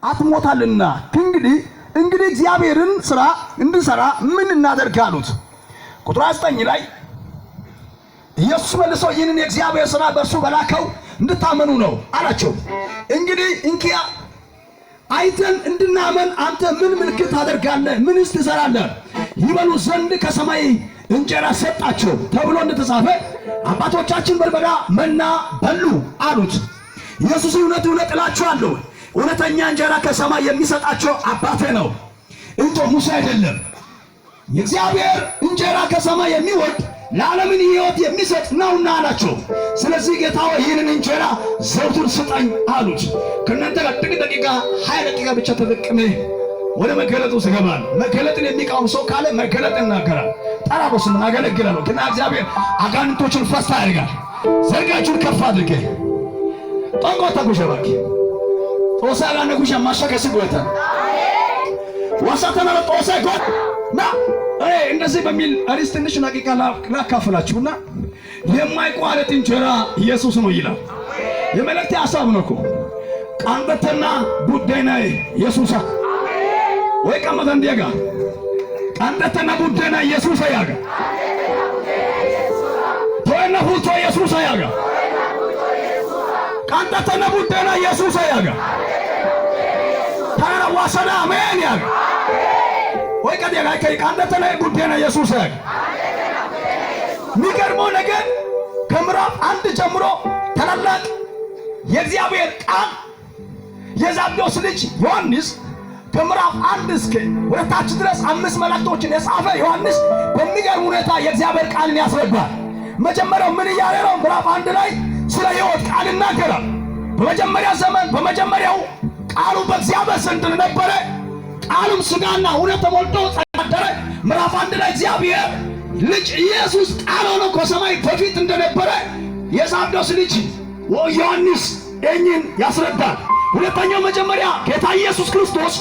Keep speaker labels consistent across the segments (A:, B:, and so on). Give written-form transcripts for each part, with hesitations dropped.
A: አትሞታልና እንግዲህ እግዚአብሔርን ሥራ እንድንሰራ ምን እናደርጋሉት? ቁጥር 9 ላይ ኢየሱስ መልሶ ይህንን የእግዚአብሔር ሥራ በእርሱ በላከው እንድታመኑ ነው አላቸው። እንግዲህ እንኪያ አይተን እንድናመን አንተ ምን ምልክት ታደርጋለህ? ምንስ ትሰራለህ? ይበሉ ዘንድ ከሰማይ እንጀራ ሰጣቸው ተብሎ እንደተጻፈ አባቶቻችን በበረሃ መና በሉ አሉት። ኢየሱስ እውነት እላችኋለሁ እውነተኛ እንጀራ ከሰማይ የሚሰጣቸው አባቴ ነው እንጂ ሙሴ አይደለም። የእግዚአብሔር እንጀራ ከሰማይ የሚወርድ ለዓለምን ሕይወት የሚሰጥ ነውና አላቸው። ስለዚህ ጌታ ሆይ ይህንን እንጀራ ዘውትር ስጠኝ አሉት። ከእናንተ ጋር ጥቂት ደቂቃ 20 ደቂቃ ብቻ ተጠቅሜ ወደ መገለጡ ስገባል። መገለጥን የሚቃወም ሰው ካለ መገለጥ እናገራል። ጠራሮስ ምን አገለግላለሁ ግን እግዚአብሔር አጋንንቶችን ፈስታ ያደርጋል። ዘርጋችሁን ከፍ አድርጌ ጠንቆ ተጉሸባኪ ጦሳላ ነጉሻ ማሻከስ ጎታ ወሳተና ጦሳ ጎት ና እንደዚህ በሚል አሪስ ትንሽ ደቂቃ ላካፍላችሁና የማይቋረጥ እንጀራ ኢየሱስ ነው ይላል። የመልእክት ሐሳብ ነው እኮ ቃንበተና ቡዴና ኢየሱስ ወይ ቀመተ እንዲያጋ ቃንበተና ቡዴና ኢየሱስ ያጋ ቶና ሁቶ ኢየሱስ ያጋ ቃንበተና ቡዴና ኢየሱስ ያጋ ታራ ዋሰና አሜን ያጋ ወይ ከዲያ ቃንበተና ቡዴና ኢየሱስ ያጋ የሚገርመው ነገር ከምዕራፍ 1 ጀምሮ ታላላቅ የእግዚአብሔር ቃል የዛብዴዎስ ልጅ ዮሐንስ ከምዕራፍ 1 እስከ ወደ ታች ድረስ 5 መልእክቶችን የጻፈ ዮሐንስ በሚገርም ሁኔታ የእግዚአብሔር ቃልን ያስረዳል። መጀመሪያው ምን እያለ ነው? ምዕራፍ 1 ላይ ስለ ሕይወት ቃል ይናገራል። በመጀመሪያ ዘመን በመጀመሪያው ቃሉ በእግዚአብሔር ዘንድ ነበረ፣ ቃሉም ሥጋና እውነት ተሞልቶ ጸደረ። ምዕራፍ 1 ላይ እግዚአብሔር ልጅ ኢየሱስ ቃል ሆኖ ከሰማይ በፊት እንደነበረ የዛብዴዎስ ልጅ ዮሐንስ ይህንን ያስረዳል። ሁለተኛው መጀመሪያ ጌታ ኢየሱስ ክርስቶስ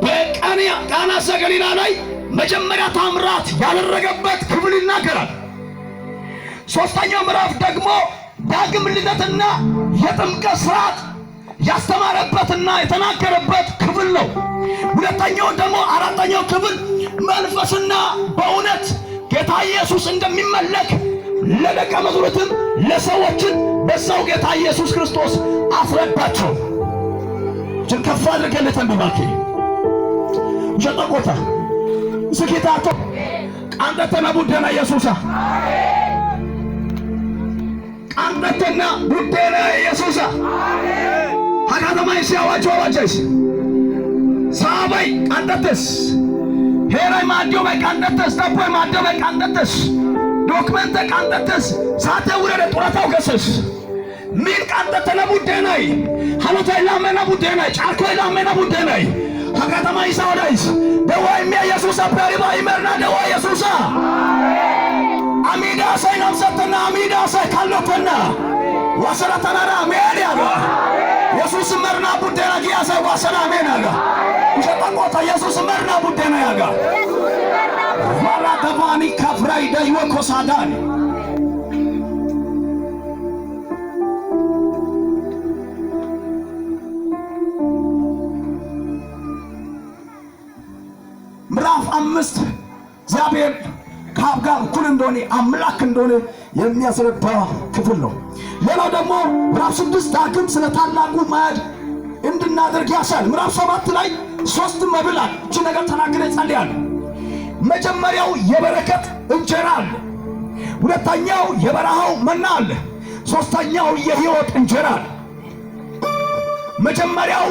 A: በቃና ዘገሊላ ላይ መጀመሪያ ታምራት ያደረገበት ክፍል ይናገራል። ሶስተኛው ምዕራፍ ደግሞ ዳግም ልደትና የጥምቀት ሥርዓት ያስተማረበትና የተናገረበት ክፍል ነው። ሁለተኛው ደግሞ አራተኛው ክፍል መንፈስና በእውነት ጌታ ኢየሱስ እንደሚመለክ ለደቀ መዛሙርትም ለሰዎችን በዛው ጌታ ኢየሱስ ክርስቶስ አስረዳቸው። ከፍ አድርገን ተንበባኪ ጀጠቆታ ስኪታቶ ቃንተና ቡዴና ኢየሱስ ቃንተና ቡዴና ኢየሱስ ሀካተማይ ሲያዋጆ ዋጀስ ሳባይ ቃንተስ ሄራይ ማዲዮ ባይ ቃንተስ ታፖይ ማዲዮ ባይ ቃንተስ ዶክመንት ቃንተስ ሳተ ወረደ ጦራታው ገሰስ ምን ቃንተና ቡዴናይ ሐሎታይ ላመና ቡዴናይ ጫርኮይ ላመና ቡዴናይ ሀካተማ ይሳውዳይስ ደዋይ ሚያ ኢየሱስ አፕሪባ ይመርና ደዋ ኢየሱስ አሚዳ ሳይ ናምሰተና አሚዳ ሳይ ካሎተና ወሰራተናራ ሜዲያጋ ኢየሱስ መርና ቡዴና ጊያሳ ወሰራ ሜናጋ ሸጣቆታ ኢየሱስ መርና ቡዴና ያጋ ዋላ ተባኒ ካፍራይ ዳይወ ኮሳዳን ምዕራፍ 5 እግዚአብሔር ከአብ ጋር እኩል እንደሆነ አምላክ እንደሆነ የሚያስረዳ ክፍል ነው። ሌላው ደግሞ ምዕራፍ 6 ዳግም ስለ ታላቁ ማዕድ እንድናደርግ ያሳል። ምዕራፍ 7 ላይ 3 መብል አለ። እቺ ነገር ተናግሬ ጸልያለሁ። መጀመሪያው የበረከት እንጀራ አለ። ሁለተኛው የበረሃው መና አለ። ሶስተኛው የሕይወት እንጀራ አለ። መጀመሪያው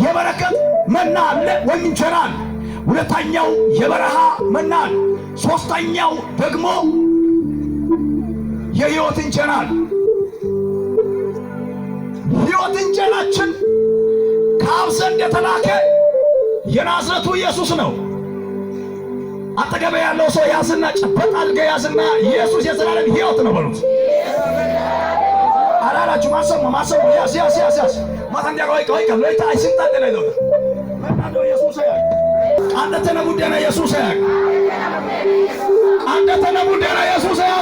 A: የበረከት መና አለ ወይም እንጀራ አለ። ሁለተኛው የበረሃ መና አለ። ሶስተኛው ደግሞ የሕይወት እንጀራ አለ። ሕይወት እንጀራችን ከአብ ዘንድ የተላከ የናዝሬቱ ኢየሱስ ነው። አጠገብ ያለው ሰው ያዝና ጨበጥ አድርገህ ያዝና ኢየሱስ የዘላለም ሕይወት ነው በሉት። አላላችሁ ማሰሙ ያስ ማታንዲያ ቆይ ለይታ አይስንጣጤ ላይ ነው መጣዶ ኢየሱስ ያ አንደተነ ቡዴና ኢየሱስ ያ አንደተነ ቡዴና ኢየሱስ ያ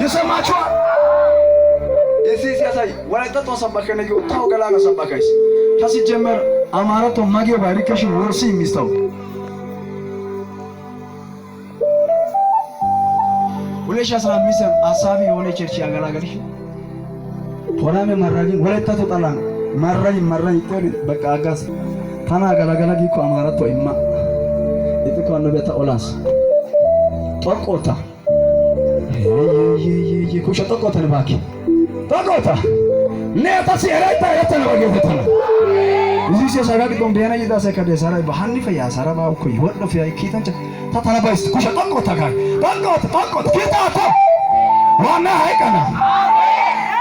A: ይሰማችኋል።
B: እዚህ ሲያሳይ ወላይታ ተሰባከነ ይወጣው ገላና ሰባካይስ ታሲጀመር አማራቶ ማጊዮ ባሪከሽ ወርሲ የሚስተው 2015 አሳቢ የሆነ ቸርች ያገላገልሽ ቶራሜ ማራጊ ወላይታ ተጣላ ማራጊ ይጠሪ በቃ አጋስ ታና አገላገላጊ እኮ አማራቶ ይማ ይጥቆ ነው ኦላስ ጦቆታ ኩሽ ጦቆታ ነባኪ ጦቆታ ነታ ሲራይታ ያተነ ወገተነ እዚህ ሲያሳጋግ ዶም ቢያና ይዳሰ ከደ ሰራይ በሐኒፈ ያ ሰራባ እኮ ይወድ ነው ፊያ ኪታንጨ ታታናባይስ ኩሽ ጦቆታ ጋር ጦቆታ ኪታታ ዋና ሃይቀና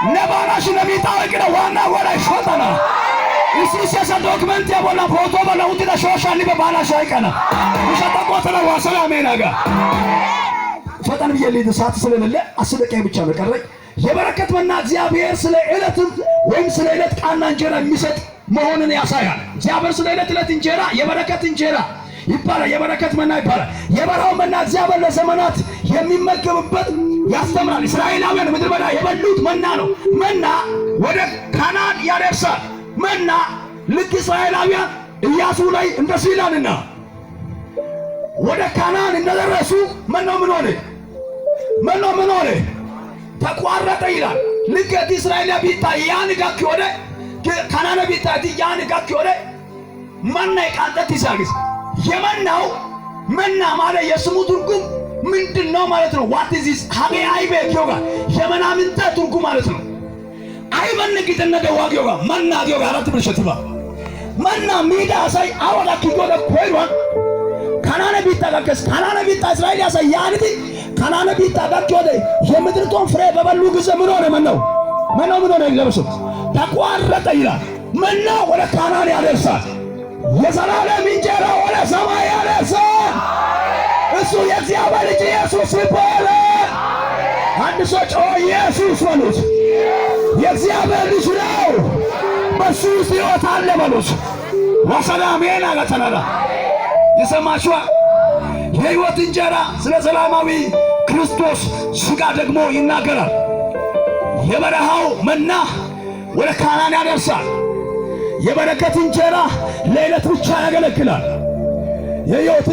B: ነባናሽ ነቢታ ወቅና ዋና ወላይ ሾታና እዚህ ሲያሳ ዶክመንት ያቦላ ፎቶ ባላ ውጥዳ ሾሻኒ በባላሽ ሃይቀና ኩሽ ጦቆታ ዋሰላ ሜናጋ ፈጣን ይየልይ ሰዓት ስለሌለ 10 ደቂቃ ብቻ ነው ቀረኝ። የበረከት መና እግዚአብሔር ስለ ዕለትም ወይም ስለ ዕለት ቃና እንጀራ የሚሰጥ መሆኑን ያሳያል። እግዚአብሔር ስለ ዕለት እንጀራ የበረከት እንጀራ ይባላል። የበረከት መና ይባላል። የበረሃው መና እግዚአብሔር ለዘመናት የሚመገብበት ያስተምራል። እስራኤላውያን ምድር በዳ የበሉት መና ነው። መና ወደ ካናን ያደርሳል። መና ልክ እስራኤላውያን ኢያሱ ላይ እንደዚህ ይላልና ወደ ካናን እንደደረሱ መናው ምን ሆነ ተቋረጠ ይላል። ልክ እስራኤል ቢታ ያን ጋክ ወደ ካናን ቢታ ያን ጋክ ወደ መና ይቃጠት ይሳግስ የመናው መና ማለት የስሙ ትርጉም ምንድነው ማለት ነው? ዋት ኢዝ ዚስ ሀቤ አይቤ ኪዮጋ የመናምንተ ትርጉም ማለት ነው። አይመን ግጥነ ደዋጊዮጋ መና ጊዮጋ አራት ብልሽትባ መና ሚዳ ሳይ አወዳ ኪጎዳ ኮይሯን ካናን ቢታ ጋከስ ካናን ቢታ እስራኤል ያሳይ ያንቲ ካናን ቢታ ጋክ ወደ የምድርቶን ፍሬ በበሉ ጊዜ ምን ሆነ? ምን ሆነ ይለብሱ ተቋረጠ ይላል። መና ወደ ካናን ያደርሳል። የዘላለም እንጀራ ወደ ሰማይ ያደርሳል። እሱ የእግዚአብሔር ልጅ ኢየሱስ ይባላል። አንድ ሰው ጮኸ ኢየሱስ በሉት። የእግዚአብሔር ልጅ ነው፣ በሱ ውስጥ ሕይወት አለ በሉት። ወሰላሜና ገተናላ የሰማችዋ የሕይወት እንጀራ ስለ ሰላማዊ ክርስቶስ ሥጋ ደግሞ ይናገራል። የበረሃው መና ወደ ካናን ያደርሳል። የበረከት እንጀራ ለዕለት ብቻ ያገለግላል። የሕይወት